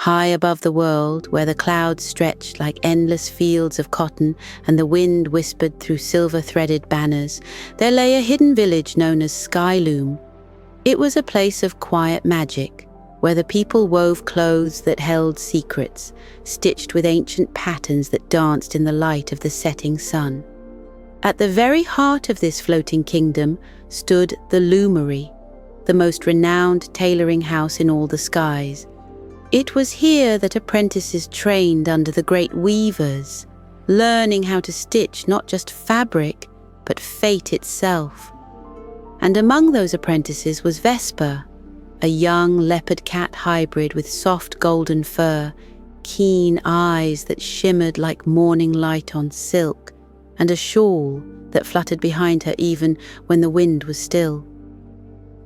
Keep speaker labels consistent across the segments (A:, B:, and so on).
A: High above the world, where the clouds stretched like endless fields of cotton and the wind whispered through silver-threaded banners, there lay a hidden village known as Skyloom. It was a place of quiet magic, where the people wove clothes that held secrets, stitched with ancient patterns that danced in the light of the setting sun. At the very heart of this floating kingdom stood the loomery, the most renowned tailoring house in all the skies. It was here that apprentices trained under the great weavers, learning how to stitch not just fabric, but fate itself. And among those apprentices was Vesper, a young leopard cat hybrid with soft golden fur, keen eyes that shimmered like morning light on silk, and a shawl that fluttered behind her even when the wind was still.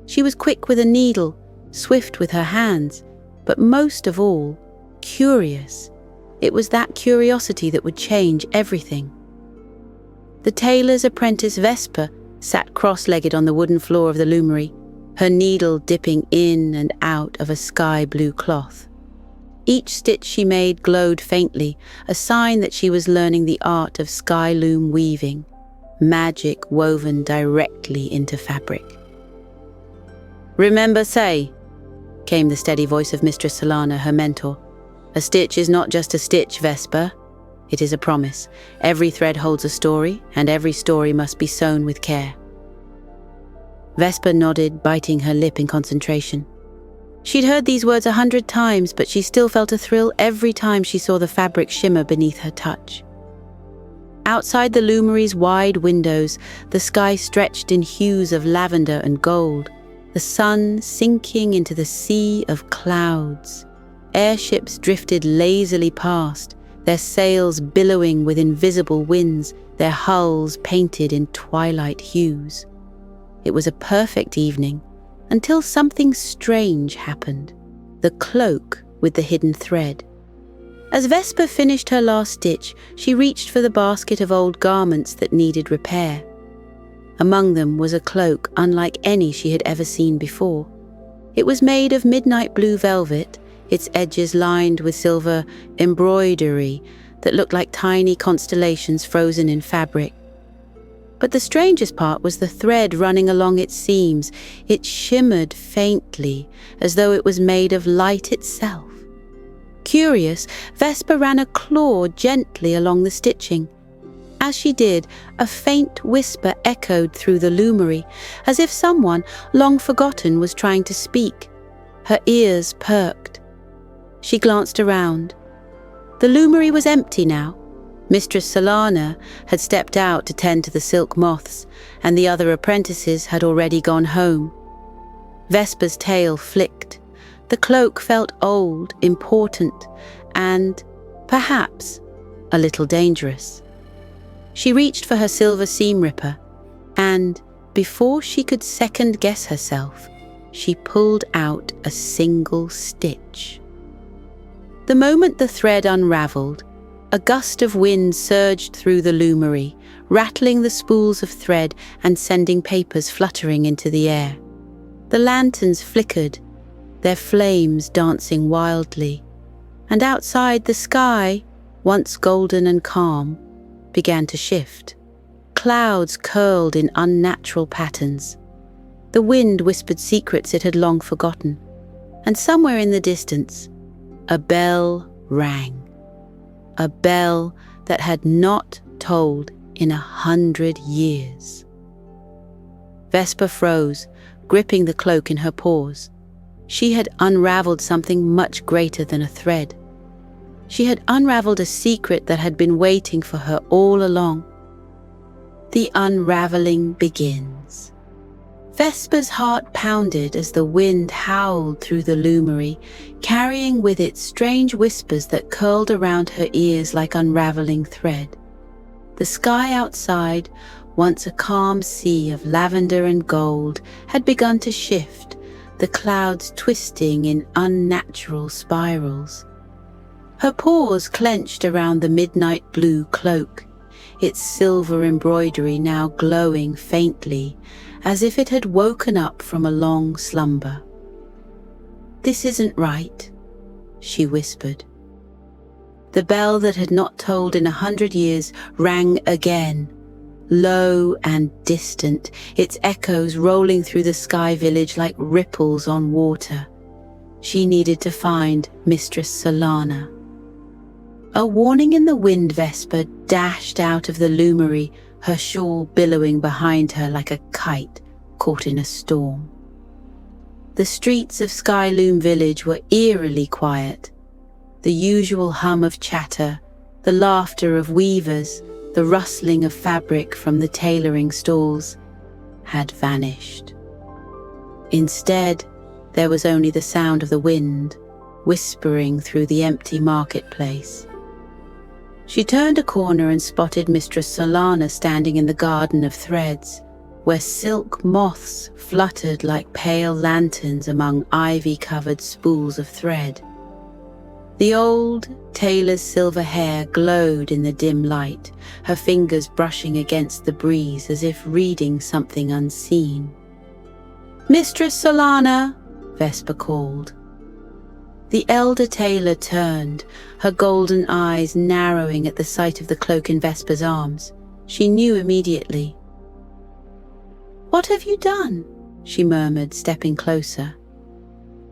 A: She was quick with a needle, swift with her hands, but most of all, curious. It was that curiosity that would change everything. The tailor's apprentice Vesper sat cross-legged on the wooden floor of the loomery, her needle dipping in and out of a sky-blue cloth. Each stitch she made glowed faintly, a sign that she was learning the art of sky loom weaving, magic woven directly into fabric. "Remember, say," came the steady voice of Mistress Solana, her mentor. "A stitch is not just a stitch, Vesper. It is a promise. Every thread holds a story, and every story must be sewn with care." Vesper nodded, biting her lip in concentration. She'd heard these words 100 times, but she still felt a thrill every time she saw the fabric shimmer beneath her touch. Outside the loomery's wide windows, the sky stretched in hues of lavender and gold, the sun sinking into the sea of clouds. Airships drifted lazily past, their sails billowing with invisible winds, their hulls painted in twilight hues. It was a perfect evening, until something strange happened. The cloak with the hidden thread. As Vesper finished her last stitch, she reached for the basket of old garments that needed repair. Among them was a cloak unlike any she had ever seen before. It was made of midnight blue velvet, its edges lined with silver embroidery that looked like tiny constellations frozen in fabric. But the strangest part was the thread running along its seams. It shimmered faintly, as though it was made of light itself. Curious, Vesper ran a claw gently along the stitching. As she did, a faint whisper echoed through the loomery, as if someone, long forgotten, was trying to speak. Her ears perked. She glanced around. The loomery was empty now. Mistress Solana had stepped out to tend to the silk moths, and the other apprentices had already gone home. Vesper's tail flicked. The cloak felt old, important, and, perhaps, a little dangerous. She reached for her silver seam ripper, and, before she could second-guess herself, she pulled out a single stitch. The moment the thread unraveled, a gust of wind surged through the loomery, rattling the spools of thread and sending papers fluttering into the air. The lanterns flickered, their flames dancing wildly, and outside the sky, once golden and calm, began to shift. Clouds curled in unnatural patterns. The wind whispered secrets it had long forgotten, and somewhere in the distance, a bell rang. A bell that had not tolled in 100 years. Vesper froze, gripping the cloak in her paws. She had unraveled something much greater than a thread. She had unraveled a secret that had been waiting for her all along. The unraveling begins. Vesper's heart pounded as the wind howled through the loomery, carrying with it strange whispers that curled around her ears like unraveling thread. The sky outside, once a calm sea of lavender and gold, had begun to shift, the clouds twisting in unnatural spirals. Her paws clenched around the midnight blue cloak, its silver embroidery now glowing faintly, as if it had woken up from a long slumber. "This isn't right," she whispered. The bell that had not tolled in 100 years rang again, low and distant, its echoes rolling through the sky village like ripples on water. She needed to find Mistress Solana. A warning in the wind, Vesper dashed out of the loomery, her shawl billowing behind her like a kite caught in a storm. The streets of Skyloom Village were eerily quiet. The usual hum of chatter, the laughter of weavers, the rustling of fabric from the tailoring stalls had vanished. Instead, there was only the sound of the wind, whispering through the empty marketplace. She turned a corner and spotted Mistress Solana standing in the garden of threads, where silk moths fluttered like pale lanterns among ivy-covered spools of thread. The old tailor's silver hair glowed in the dim light, her fingers brushing against the breeze as if reading something unseen. "Mistress Solana," Vesper called. The elder tailor turned, her golden eyes narrowing at the sight of the cloak in Vesper's arms. She knew immediately. "What have you done?" she murmured, stepping closer.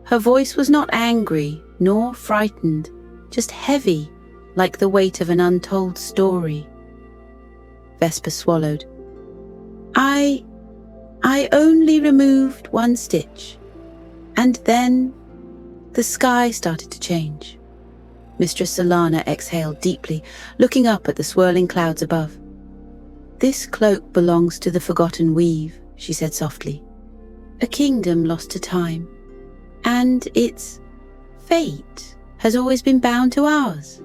A: Her voice was not angry, nor frightened, just heavy, like the weight of an untold story. Vesper swallowed. I only removed one stitch, and then the sky started to change." Mistress Solana exhaled deeply, looking up at the swirling clouds above. "This cloak belongs to the Forgotten Weave," she said softly. "A kingdom lost to time, and its fate has always been bound to ours."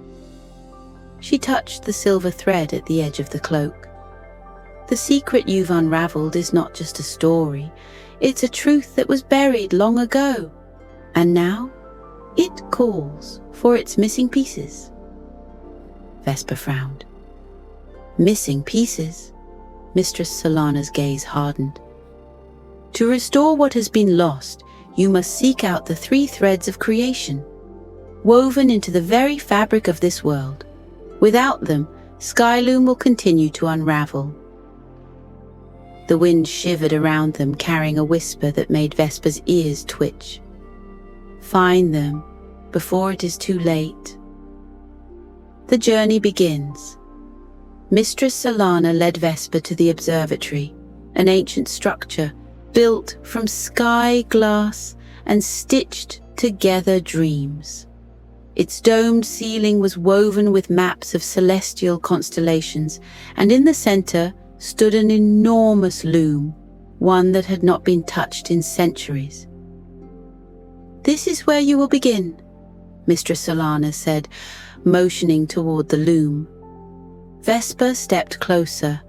A: She touched the silver thread at the edge of the cloak. "The secret you've unraveled is not just a story, it's a truth that was buried long ago, and now it calls for its missing pieces." Vesper frowned. "Missing pieces?" Mistress Solana's gaze hardened. "To restore what has been lost, you must seek out the 3 threads of creation, woven into the very fabric of this world. Without them, Skyloom will continue to unravel." The wind shivered around them, carrying a whisper that made Vesper's ears twitch. "Find them before it is too late." The journey begins. Mistress Solana led Vesper to the observatory, an ancient structure built from sky glass and stitched together dreams. Its domed ceiling was woven with maps of celestial constellations, and in the center stood an enormous loom, one that had not been touched in centuries. "This is where you will begin," Mistress Solana said, motioning toward the loom. Vesper stepped closer.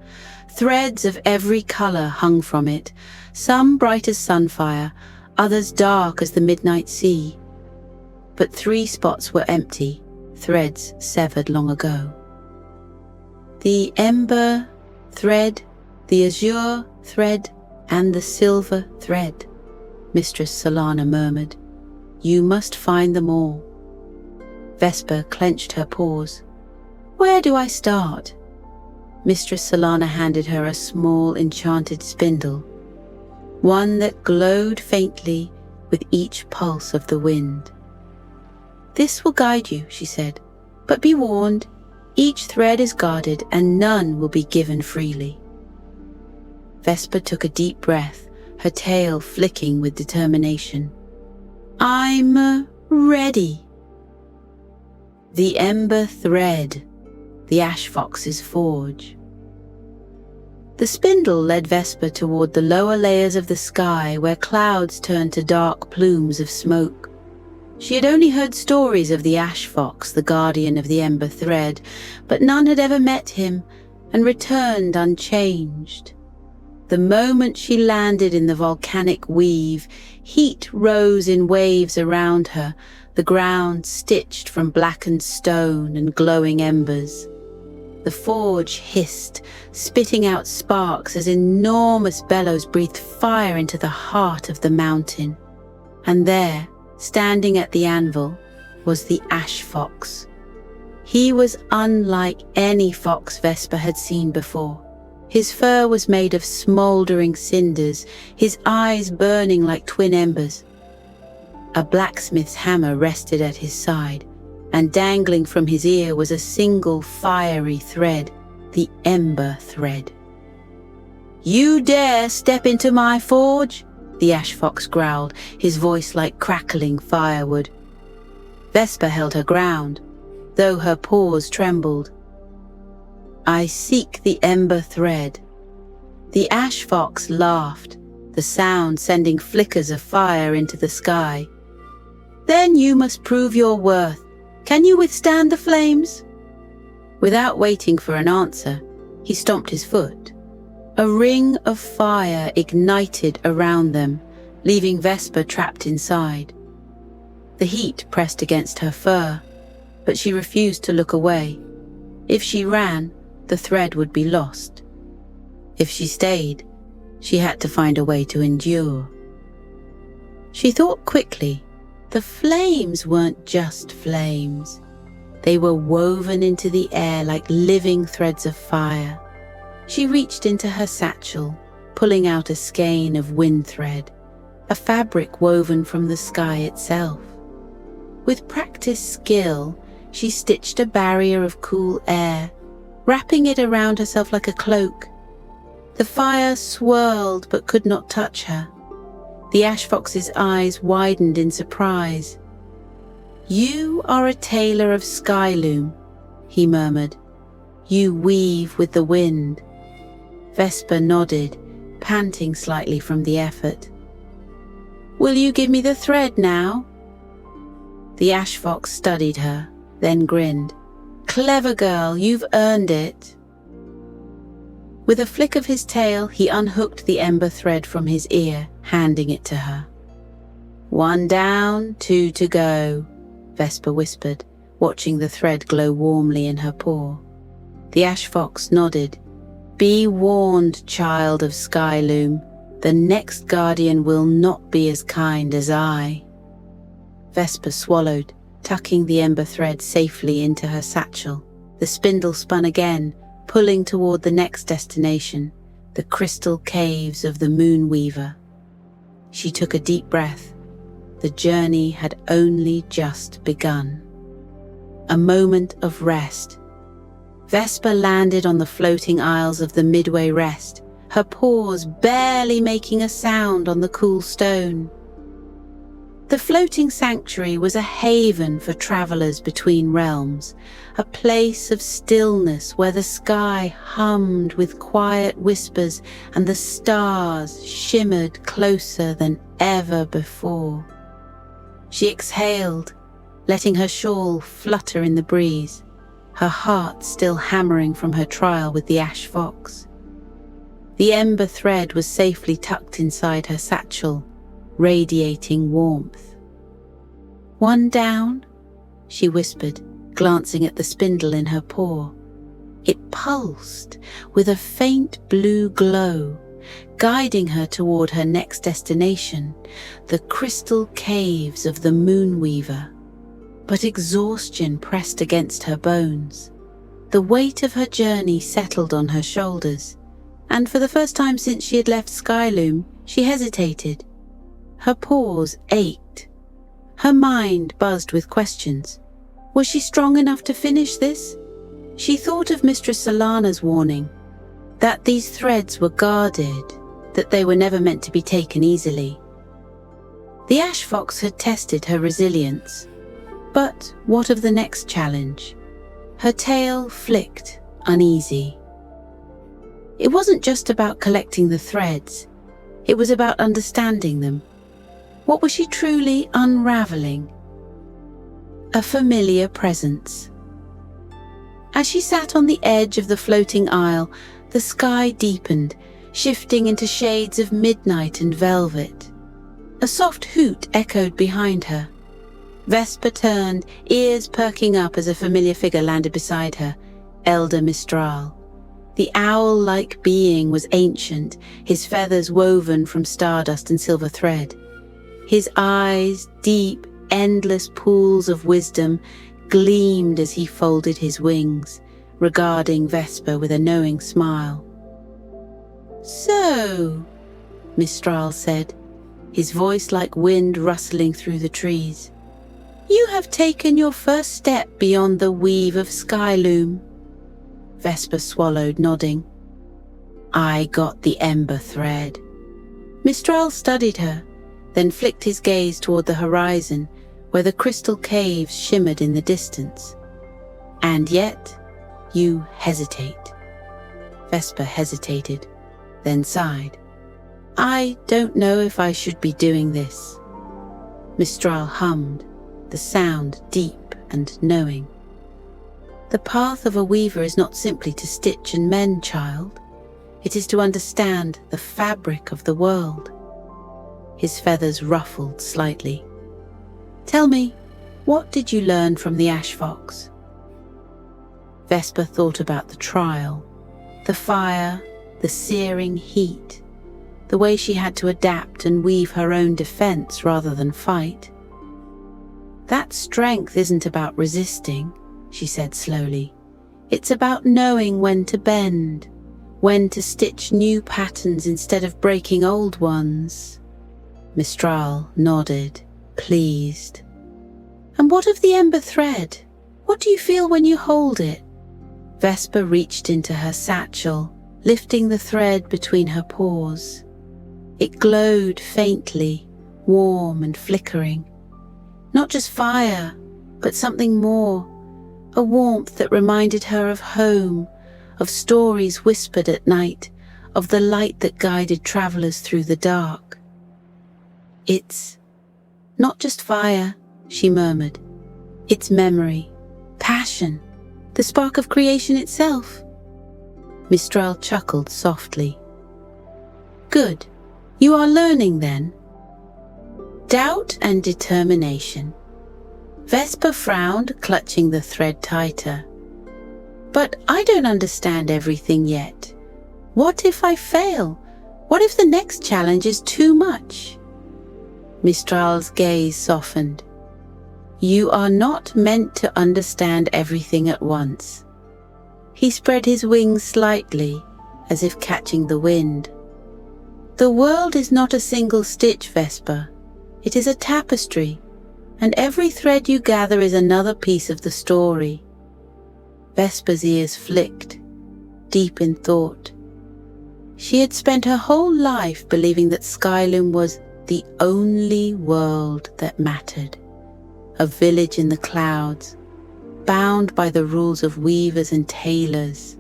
A: Threads of every color hung from it, some bright as sunfire, others dark as the midnight sea. But 3 spots were empty, threads severed long ago. "The ember thread, the azure thread, and the silver thread," Mistress Solana murmured. "You must find them all." Vesper clenched her paws. "Where do I start?" Mistress Solana handed her a small enchanted spindle, one that glowed faintly with each pulse of the wind. "This will guide you," she said, "but be warned, each thread is guarded and none will be given freely." Vesper took a deep breath, her tail flicking with determination. "I'm ready." The ember thread, the ash fox's forge. The spindle led Vesper toward the lower layers of the sky, where clouds turned to dark plumes of smoke. She had only heard stories of the ash fox, the guardian of the ember thread, but none had ever met him and returned unchanged. The moment she landed in the volcanic weave, heat rose in waves around her, the ground stitched from blackened stone and glowing embers. The forge hissed, spitting out sparks as enormous bellows breathed fire into the heart of the mountain. And there, standing at the anvil, was the ash fox. He was unlike any fox Vesper had seen before. His fur was made of smouldering cinders, his eyes burning like twin embers. A blacksmith's hammer rested at his side, and dangling from his ear was a single fiery thread, the ember thread. "You dare step into my forge?" the ash fox growled, his voice like crackling firewood. Vesper held her ground, though her paws trembled. "I seek the ember thread." The ash fox laughed, the sound sending flickers of fire into the sky. "Then you must prove your worth. Can you withstand the flames?" Without waiting for an answer, he stomped his foot. A ring of fire ignited around them, leaving Vesper trapped inside. The heat pressed against her fur, but she refused to look away. If she ran, the thread would be lost. If she stayed, she had to find a way to endure. She thought quickly. The flames weren't just flames. They were woven into the air like living threads of fire. She reached into her satchel, pulling out a skein of wind thread, a fabric woven from the sky itself. With practiced skill, she stitched a barrier of cool air, wrapping it around herself like a cloak. The fire swirled but could not touch her. The ash fox's eyes widened in surprise. "You are a tailor of skyloom," he murmured. "You weave with the wind." Vesper nodded, panting slightly from the effort. "Will you give me the thread now?" The ash fox studied her, then grinned. "Clever girl, you've earned it." With a flick of his tail, he unhooked the ember thread from his ear, handing it to her. "One down, 2 to go," Vesper whispered, watching the thread glow warmly in her paw. The ash fox nodded. "Be warned, child of Skyloom. The next guardian will not be as kind as I." Vesper swallowed, tucking the ember thread safely into her satchel. The spindle spun again, pulling toward the next destination, the crystal caves of the Moonweaver. She took a deep breath. The journey had only just begun. A moment of rest. Vesper landed on the floating isles of the Midway Rest, her paws barely making a sound on the cool stone. The floating sanctuary was a haven for travelers between realms, a place of stillness where the sky hummed with quiet whispers and the stars shimmered closer than ever before. She exhaled, letting her shawl flutter in the breeze, her heart still hammering from her trial with the ash fox. The ember thread was safely tucked inside her satchel, radiating warmth. "One down," she whispered, glancing at the spindle in her paw. It pulsed with a faint blue glow, guiding her toward her next destination, the crystal caves of the Moonweaver. But exhaustion pressed against her bones. The weight of her journey settled on her shoulders, and for the first time since she had left Skyloom, she hesitated. Her paws ached. Her mind buzzed with questions. Was she strong enough to finish this? She thought of Mistress Solana's warning, that these threads were guarded, that they were never meant to be taken easily. The ash fox had tested her resilience. But what of the next challenge? Her tail flicked, uneasy. It wasn't just about collecting the threads. It was about understanding them. What was she truly unraveling? A familiar presence. As she sat on the edge of the floating isle, the sky deepened, shifting into shades of midnight and velvet. A soft hoot echoed behind her. Vesper turned, ears perking up as a familiar figure landed beside her, Elder Mistral. The owl-like being was ancient, his feathers woven from stardust and silver thread. His eyes, deep, endless pools of wisdom gleamed as he folded his wings, regarding Vesper with a knowing smile. "So," Mistral said, his voice like wind rustling through the trees, "you have taken your first step beyond the weave of Skyloom." Vesper swallowed, nodding. "I got the ember thread." Mistral studied her, then flicked his gaze toward the horizon where the crystal caves shimmered in the distance. "And yet, you hesitate." Vesper hesitated, then sighed. "I don't know if I should be doing this." Mistral hummed, the sound deep and knowing. "The path of a weaver is not simply to stitch and mend, child. It is to understand the fabric of the world." His feathers ruffled slightly. "Tell me, what did you learn from the ash fox?" Vesper thought about the trial, the fire, the searing heat, the way she had to adapt and weave her own defense rather than fight. "That strength isn't about resisting," she said slowly. "It's about knowing when to bend, when to stitch new patterns instead of breaking old ones." Mistral nodded, pleased. "And what of the ember thread? What do you feel when you hold it?" Vesper reached into her satchel, lifting the thread between her paws. It glowed faintly, warm and flickering. Not just fire, but something more, a warmth that reminded her of home, of stories whispered at night, of the light that guided travelers through the dark. "It's not just fire," she murmured. "It's memory, passion, the spark of creation itself." Mistral chuckled softly. "Good. You are learning then." Doubt and determination. Vesper frowned, clutching the thread tighter. "But I don't understand everything yet. What if I fail? What if the next challenge is too much?" Mistral's gaze softened. "You are not meant to understand everything at once." He spread his wings slightly, as if catching the wind. "The world is not a single stitch, Vesper. It is a tapestry, and every thread you gather is another piece of the story." Vesper's ears flicked, deep in thought. She had spent her whole life believing that Skyloom was the only world that mattered, a village in the clouds, bound by the rules of weavers and tailors.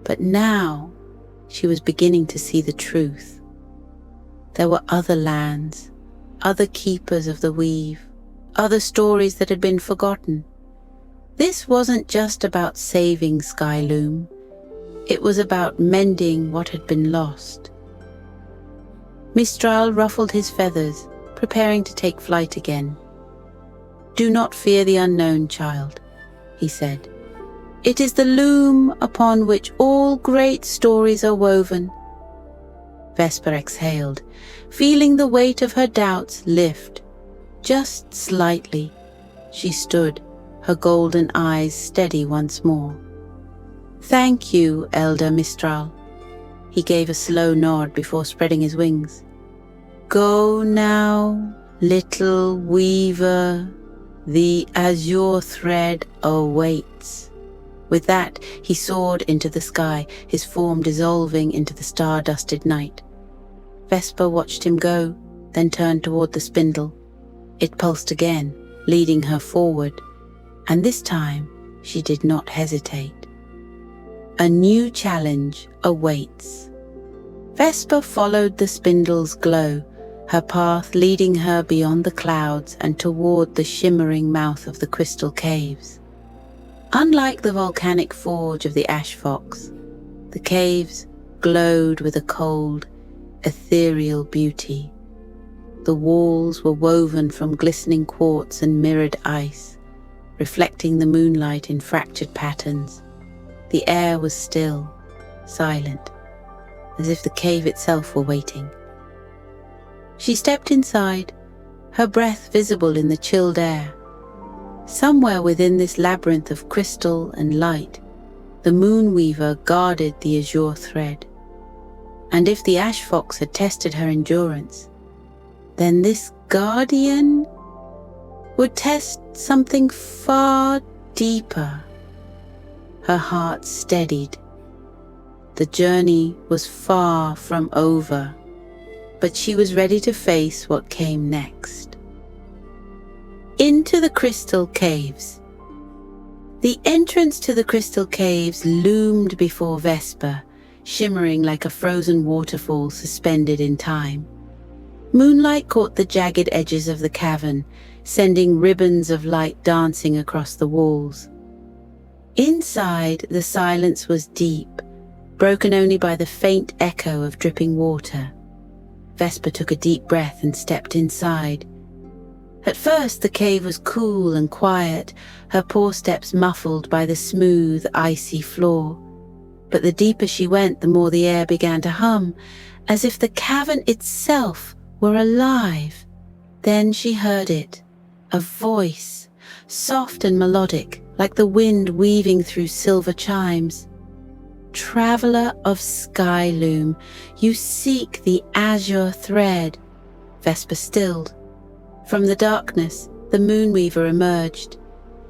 A: But now she was beginning to see the truth. There were other lands, other keepers of the weave, other stories that had been forgotten. This wasn't just about saving Skyloom. It was about mending what had been lost. Mistral ruffled his feathers, preparing to take flight again. "Do not fear the unknown, child," he said. "It is the loom upon which all great stories are woven." Vesper exhaled, feeling the weight of her doubts lift. Just slightly, she stood, her golden eyes steady once more. "Thank you, Elder Mistral." He gave a slow nod before spreading his wings. "Go now, little weaver. The azure thread awaits." With that, he soared into the sky, his form dissolving into the star-dusted night. Vesper watched him go, then turned toward the spindle. It pulsed again, leading her forward, and this time she did not hesitate. A new challenge awaits. Vesper followed the spindle's glow, her path leading her beyond the clouds and toward the shimmering mouth of the crystal caves. Unlike the volcanic forge of the ash fox, the caves glowed with a cold, ethereal beauty. The walls were woven from glistening quartz and mirrored ice, reflecting the moonlight in fractured patterns. The air was still, silent, as if the cave itself were waiting. She stepped inside, her breath visible in the chilled air. Somewhere within this labyrinth of crystal and light, the Moonweaver guarded the azure thread. And if the ash fox had tested her endurance, then this guardian would test something far deeper. Her heart steadied. The journey was far from over, but she was ready to face what came next. Into the crystal caves. The entrance to the crystal caves loomed before Vesper, shimmering like a frozen waterfall suspended in time. Moonlight caught the jagged edges of the cavern, sending ribbons of light dancing across the walls. Inside, the silence was deep, broken only by the faint echo of dripping water. Vesper took a deep breath and stepped inside. At first, the cave was cool and quiet, her paw steps muffled by the smooth, icy floor. But the deeper she went, the more the air began to hum, as if the cavern itself were alive. Then she heard it, a voice, soft and melodic, like the wind weaving through silver chimes. "Traveler of Skyloom, you seek the azure thread." Vesper stilled. From the darkness, the Moonweaver emerged.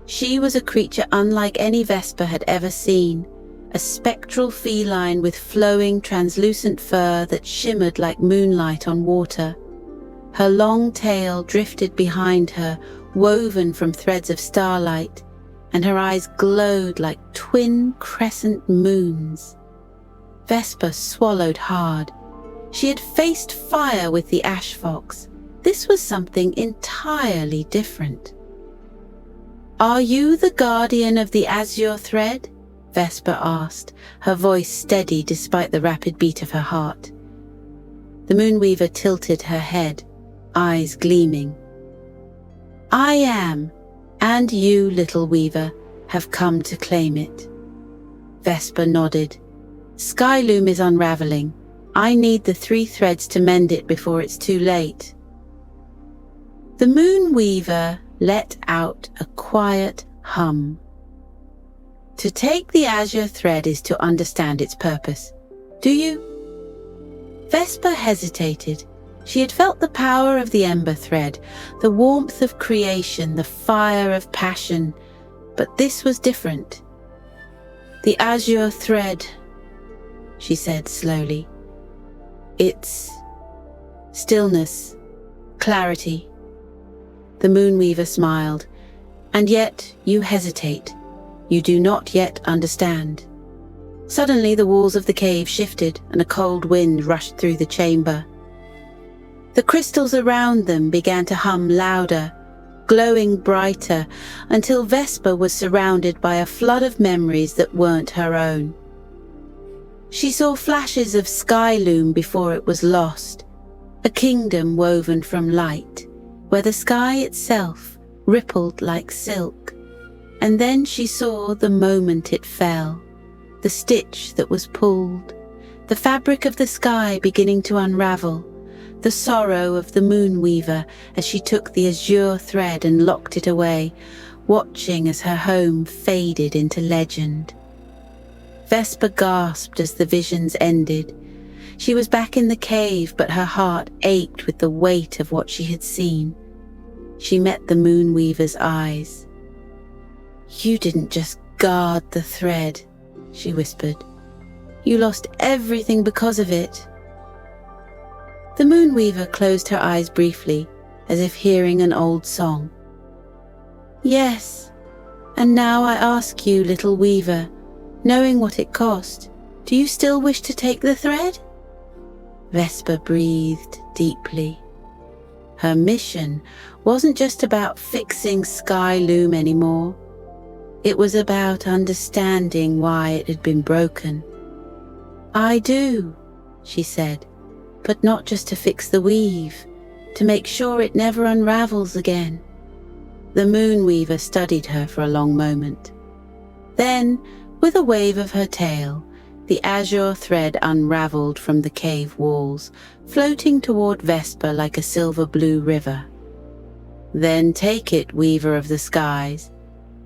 A: She was a creature unlike any Vesper had ever seen, a spectral feline with flowing, translucent fur that shimmered like moonlight on water. Her long tail drifted behind her, woven from threads of starlight, and her eyes glowed like twin crescent moons. Vesper swallowed hard. She had faced fire with the ash fox. This was something entirely different. "Are you the guardian of the azure thread?" Vesper asked, her voice steady despite the rapid beat of her heart. The Moonweaver tilted her head, eyes gleaming. "I am, and you, little weaver, have come to claim it." Vesper nodded. "Skyloom is unraveling. I need the 3 threads to mend it before it's too late." The Moonweaver let out a quiet hum. "To take the azure thread is to understand its purpose. Do you?" Vesper hesitated. She had felt the power of the ember thread, the warmth of creation, the fire of passion, but this was different. "The azure thread," she said slowly. "It's stillness, clarity." The Moonweaver smiled. "And yet you hesitate. You do not yet understand." Suddenly the walls of the cave shifted and a cold wind rushed through the chamber. The crystals around them began to hum louder, glowing brighter, until Vesper was surrounded by a flood of memories that weren't her own. She saw flashes of Skyloom before it was lost, a kingdom woven from light, where the sky itself rippled like silk. And then she saw the moment it fell, the stitch that was pulled, the fabric of the sky beginning to unravel, the sorrow of the Moonweaver as she took the azure thread and locked it away, watching as her home faded into legend. Vesper gasped as the visions ended. She was back in the cave, but her heart ached with the weight of what she had seen. She met the Moonweaver's eyes. "You didn't just guard the thread," she whispered. "You lost everything because of it." The Moonweaver closed her eyes briefly, as if hearing an old song. "Yes, and now I ask you, little weaver, knowing what it cost, do you still wish to take the thread?" Vesper breathed deeply. Her mission wasn't just about fixing Skyloom anymore. It was about understanding why it had been broken. "I do," she said, "but not just to fix the weave, to make sure it never unravels again." The Moonweaver studied her for a long moment. Then, with a wave of her tail, the azure thread unraveled from the cave walls, floating toward Vesper like a silver-blue river. Then take it, weaver of the skies,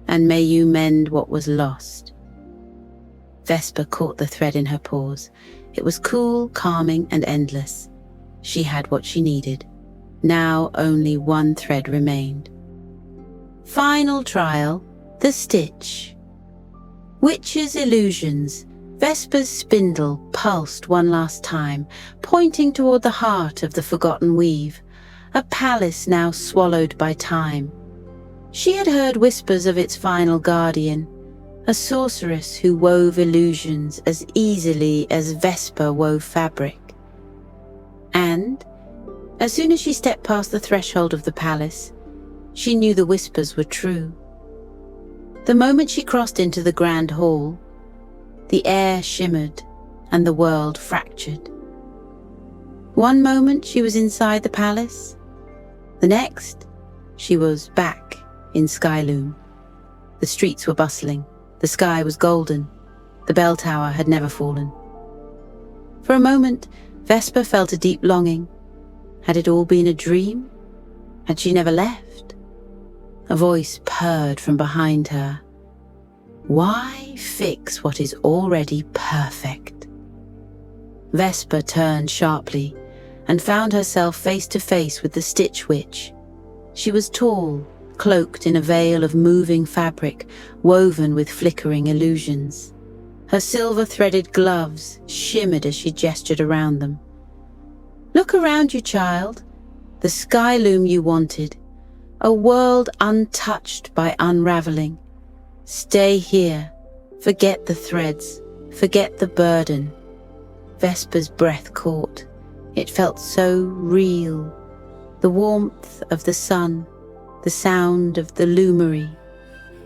A: and may you mend what was lost. Vesper caught the thread in her paws. It was cool, calming, and endless. She had what she needed. Now only one thread remained. Final trial, the stitch. Witch's illusions. Vesper's spindle pulsed one last time, pointing toward the heart of the forgotten weave, a palace now swallowed by time. She had heard whispers of its final guardian, a sorceress who wove illusions as easily as Vesper wove fabric. And, as soon as she stepped past the threshold of the palace, she knew the whispers were true. The moment she crossed into the grand hall, the air shimmered and the world fractured. One moment she was inside the palace, the next she was back in Skyloom. The streets were bustling, the sky was golden, the bell tower had never fallen. For a moment, Vesper felt a deep longing. Had it all been a dream? Had she never left? A voice purred from behind her. Why fix what is already perfect? Vesper turned sharply and found herself face to face with the Stitch Witch. She was tall, cloaked in a veil of moving fabric woven with flickering illusions. Her silver-threaded gloves shimmered as she gestured around them. Look around you, child. The Skyloom you wanted. A world untouched by unraveling. Stay here. Forget the threads. Forget the burden. Vesper's breath caught. It felt so real. The warmth of the sun, the sound of the loomery.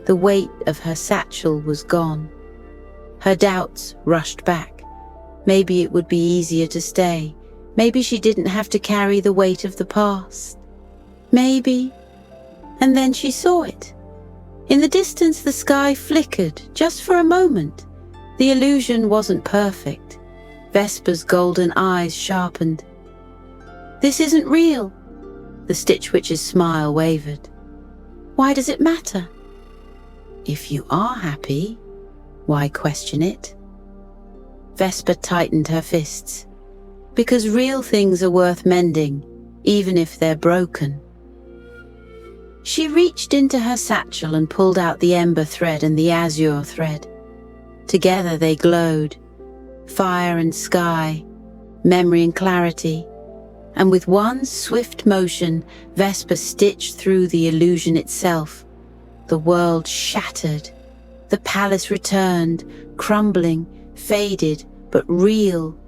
A: The weight of her satchel was gone. Her doubts rushed back. Maybe it would be easier to stay. Maybe she didn't have to carry the weight of the past. Maybe. And then she saw it. In the distance, the sky flickered, just for a moment. The illusion wasn't perfect. Vesper's golden eyes sharpened. This isn't real. The Stitch Witch's smile wavered. Why does it matter? If you are happy, why question it? Vesper tightened her fists. Because real things are worth mending, even if they're broken. She reached into her satchel and pulled out the ember thread and the azure thread. Together they glowed, fire and sky, memory and clarity, and with one swift motion, Vesper stitched through the illusion itself. The world shattered. The palace returned, crumbling, faded, but real.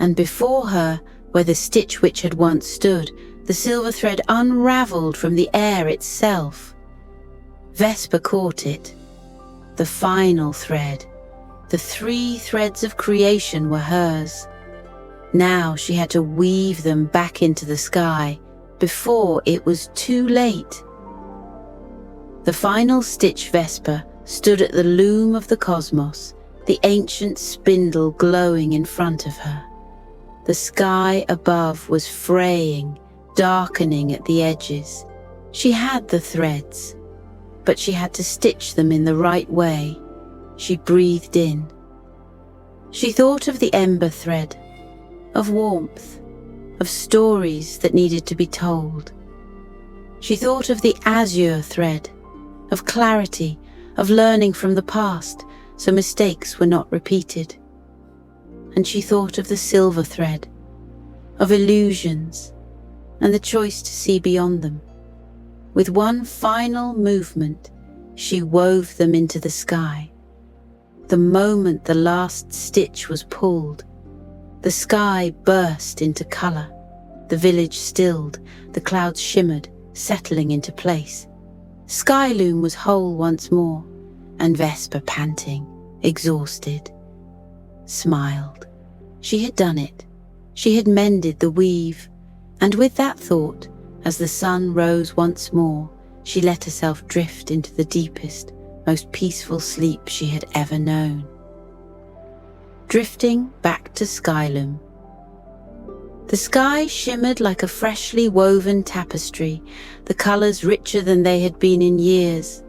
A: And before her, where the Stitch Witch had once stood, the silver thread unraveled from the air itself. Vesper caught it. The final thread. The 3 threads of creation were hers. Now she had to weave them back into the sky before it was too late. The final stitch Vesper stood at the loom of the cosmos, the ancient spindle glowing in front of her. The sky above was fraying, darkening at the edges. She had the threads, but she had to stitch them in the right way. She breathed in. She thought of the ember thread, of warmth, of stories that needed to be told. She thought of the azure thread, of clarity, of learning from the past so mistakes were not repeated. And she thought of the silver thread, of illusions, and the choice to see beyond them. With one final movement, she wove them into the sky. The moment the last stitch was pulled, the sky burst into colour. The village stilled, the clouds shimmered, settling into place. Skyloom was whole once more, and Vesper, panting, exhausted, smiled. She had done it. She had mended the weave, and with that thought, as the sun rose once more, she let herself drift into the deepest, most peaceful sleep she had ever known. Drifting back to Skyloom. The sky shimmered like a freshly woven tapestry, the colors richer than they had been in years.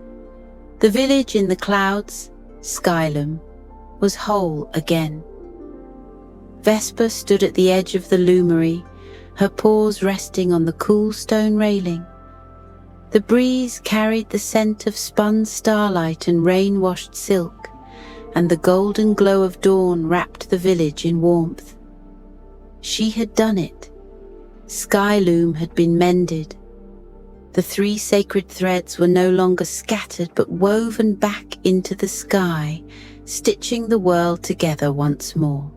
A: The village in the clouds, Skylum, was whole again. Vesper stood at the edge of the loomery, her paws resting on the cool stone railing. The breeze carried the scent of spun starlight and rain-washed silk, and the golden glow of dawn wrapped the village in warmth. She had done it. Skyloom had been mended. The 3 sacred threads were no longer scattered but woven back into the sky, stitching the world together once more.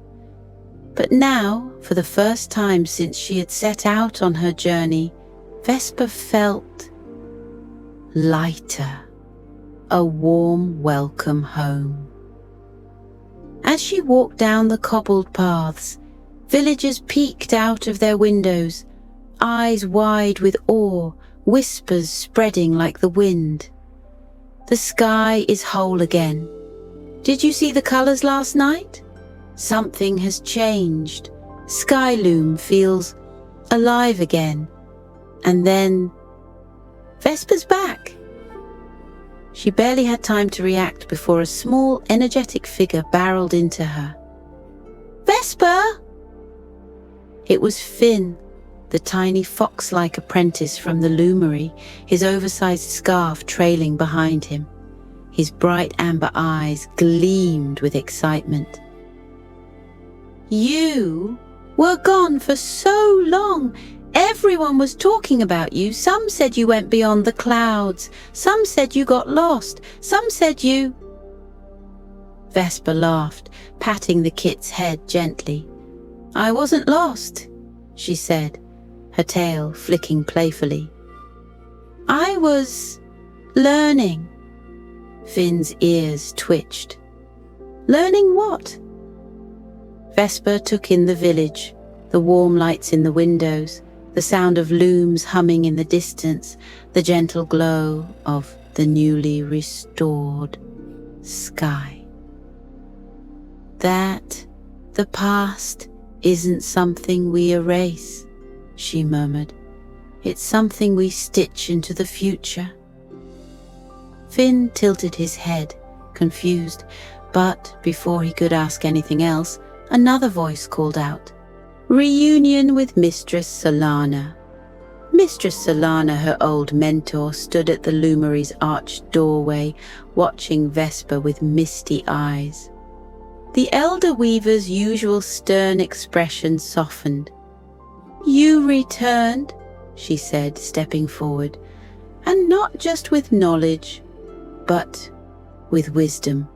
A: But now, for the first time since she had set out on her journey, Vesper felt lighter, a warm welcome home. As she walked down the cobbled paths, villagers peeked out of their windows, eyes wide with awe, whispers spreading like the wind. The sky is whole again. Did you see the colors last night? Something has changed. Skyloom feels alive again. And then, Vesper's back. She barely had time to react before a small, energetic figure barreled into her. Vesper! It was Finn, the tiny fox-like apprentice from the loomery, his oversized scarf trailing behind him. His bright amber eyes gleamed with excitement. You were gone for so long. Everyone was talking about you. Some said you went beyond the clouds. Some said you got lost. Some said you... Vesper laughed, patting the kit's head gently. I wasn't lost, she said, her tail flicking playfully. I was learning. Finn's ears twitched. Learning what? Vesper took in the village, the warm lights in the windows, the sound of looms humming in the distance, the gentle glow of the newly restored sky. That the past isn't something we erase, she murmured. It's something we stitch into the future. Finn tilted his head, confused, but before he could ask anything else, another voice called out, Reunion with Mistress Solana. Mistress Solana, her old mentor, stood at the loomery's arched doorway, watching Vesper with misty eyes. The elder weaver's usual stern expression softened. You returned, she said, stepping forward, and not just with knowledge, but with wisdom.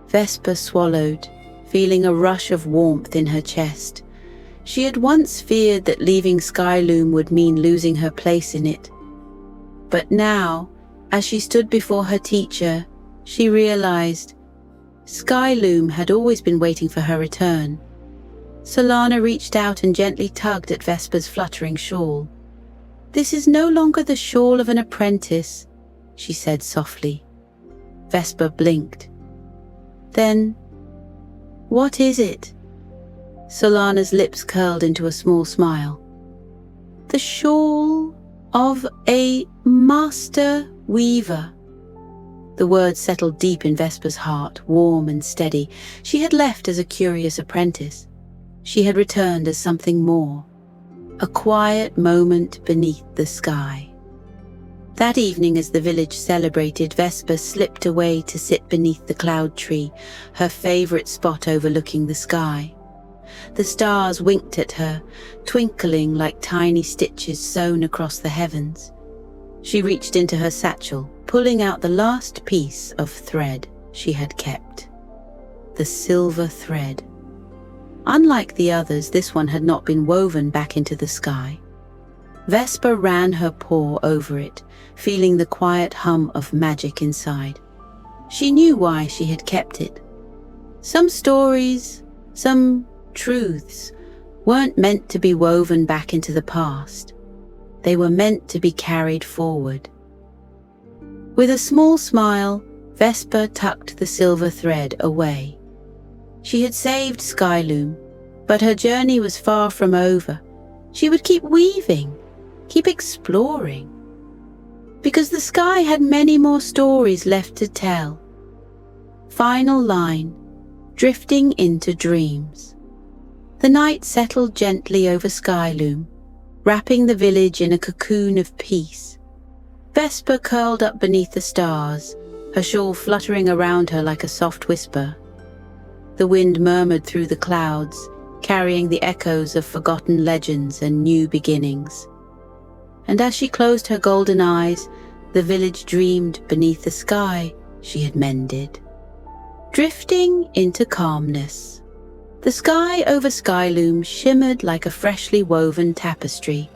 A: Vesper swallowed, feeling a rush of warmth in her chest. She had once feared that leaving Skyloom would mean losing her place in it. But now, as she stood before her teacher, she realized Skyloom had always been waiting for her return. Solana reached out and gently tugged at Vesper's fluttering shawl. This is no longer the shawl of an apprentice, she said softly. Vesper blinked. Then, what is it? Solana's lips curled into a small smile. The shawl of a master weaver. The words settled deep in Vesper's heart, warm and steady. She had left as a curious apprentice. She had returned as something more. A quiet moment beneath the sky. That evening, as the village celebrated, Vesper slipped away to sit beneath the cloud tree, her favorite spot overlooking the sky. The stars winked at her, twinkling like tiny stitches sewn across the heavens. She reached into her satchel, pulling out the last piece of thread she had kept. The silver thread. Unlike the others, this one had not been woven back into the sky. Vesper ran her paw over it, feeling the quiet hum of magic inside. She knew why she had kept it. Some stories, some truths, weren't meant to be woven back into the past. They were meant to be carried forward. With a small smile, Vesper tucked the silver thread away. She had saved Skyloom, But her journey was far from over. She would keep weaving, keep exploring, because the sky had many more stories left to tell. Final line, drifting into dreams. The night settled gently over Skyloom, wrapping the village in a cocoon of peace. Vesper curled up beneath the stars, her shawl fluttering around her like a soft whisper. The wind murmured through the clouds, carrying the echoes of forgotten legends and new beginnings. And as she closed her golden eyes, the village dreamed beneath the sky she had mended. Drifting into calmness. The sky over Skyloom shimmered like a freshly woven tapestry,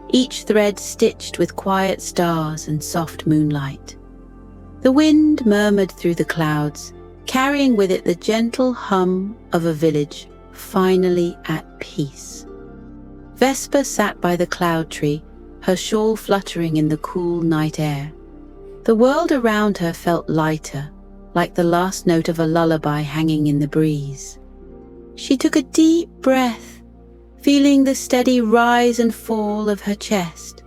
A: each thread stitched with quiet stars and soft moonlight. The wind murmured through the clouds, carrying with it the gentle hum of a village finally at peace. Vesper sat by the cloud tree, her shawl fluttering in the cool night air. The world around her felt lighter, like the last note of a lullaby hanging in the breeze. She took a deep breath, feeling the steady rise and fall of her chest.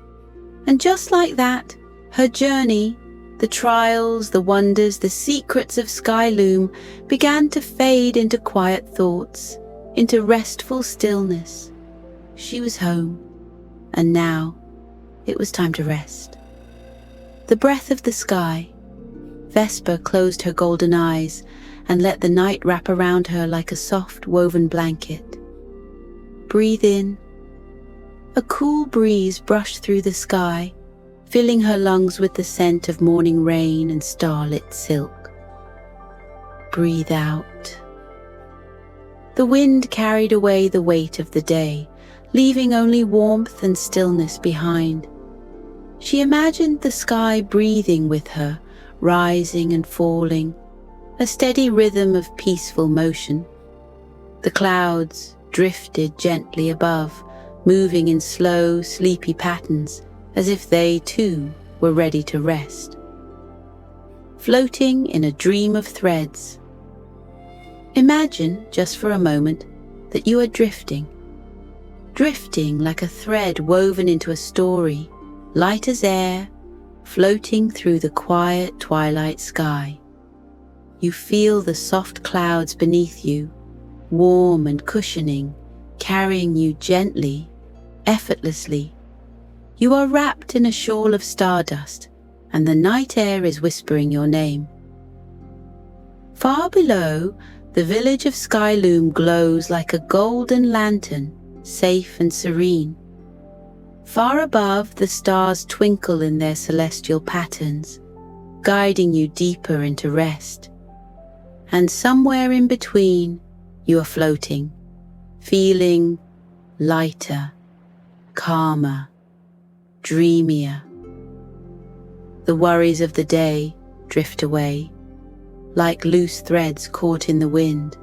A: And just like that, her journey, the trials, the wonders, the secrets of Skyloom began to fade into quiet thoughts, into restful stillness. She was home, and now it was time to rest. The breath of the sky. Vesper closed her golden eyes and let the night wrap around her like a soft woven blanket. Breathe in. A cool breeze brushed through the sky, filling her lungs with the scent of morning rain and starlit silk. Breathe out. The wind carried away the weight of the day, leaving only warmth and stillness behind. She imagined the sky breathing with her, rising and falling, a steady rhythm of peaceful motion. The clouds drifted gently above, moving in slow, sleepy patterns, as if they, too, were ready to rest. Floating in a dream of threads. Imagine, just for a moment, that you are drifting like a thread woven into a story, light as air, floating through the quiet twilight sky. You feel the soft clouds beneath you, warm and cushioning, carrying you gently, effortlessly. You are wrapped in a shawl of stardust, and the night air is whispering your name. Far below, the village of Skyloom glows like a golden lantern, safe and serene. Far above, the stars twinkle in their celestial patterns, guiding you deeper into rest. And somewhere in between, you are floating, feeling lighter, calmer, dreamier. The worries of the day drift away, like loose threads caught in the wind.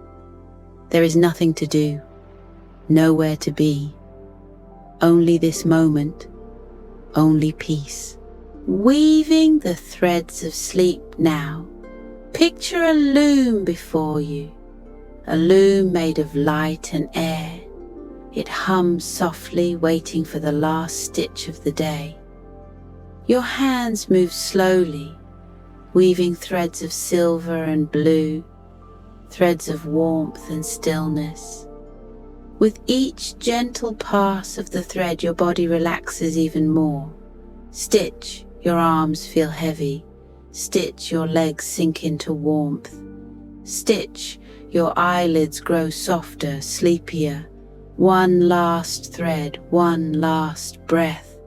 A: There is nothing to do, nowhere to be. Only this moment, only peace. Weaving the threads of sleep now. Picture a loom before you, a loom made of light and air. It hums softly, waiting for the last stitch of the day. Your hands move slowly, weaving threads of silver and blue, threads of warmth and stillness. With each gentle pass of the thread, your body relaxes even more. Stitch, your arms feel heavy. Stitch, your legs sink into warmth. Stitch, your eyelids grow softer, sleepier. One last thread, one last breath,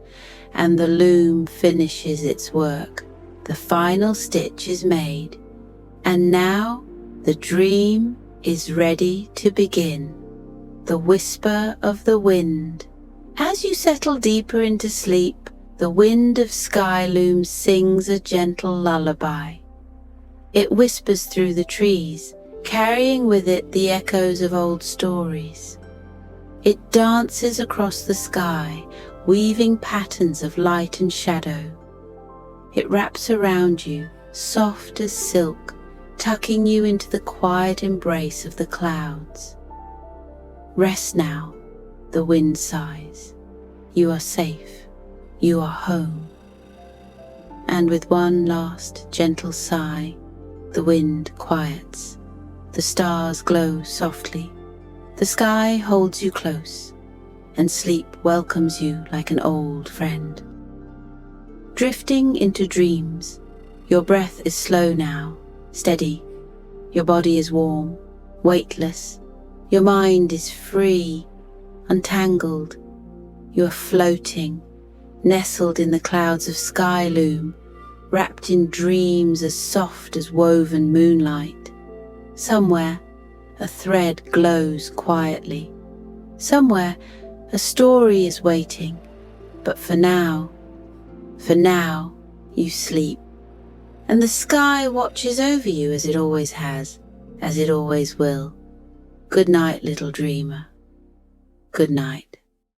A: and the loom finishes its work. The final stitch is made, and now the dream is ready to begin. The whisper of the wind. As you settle deeper into sleep, the wind of Skyloom sings a gentle lullaby. It whispers through the trees, carrying with it the echoes of old stories. It dances across the sky, weaving patterns of light and shadow. It wraps around you, soft as silk, tucking you into the quiet embrace of the clouds. Rest now, the wind sighs. You are safe, you are home. And with one last gentle sigh, the wind quiets. The stars glow softly. The sky holds you close, and sleep welcomes you like an old friend. Drifting into dreams, your breath is slow now, steady. Your body is warm, weightless. Your mind is free, untangled. You are floating, nestled in the clouds of sky loom, wrapped in dreams as soft as woven moonlight. Somewhere, a thread glows quietly. Somewhere, a story is waiting. But for now, you sleep. And the sky watches over you as it always has, as it always will. Good night, little dreamer. Good night.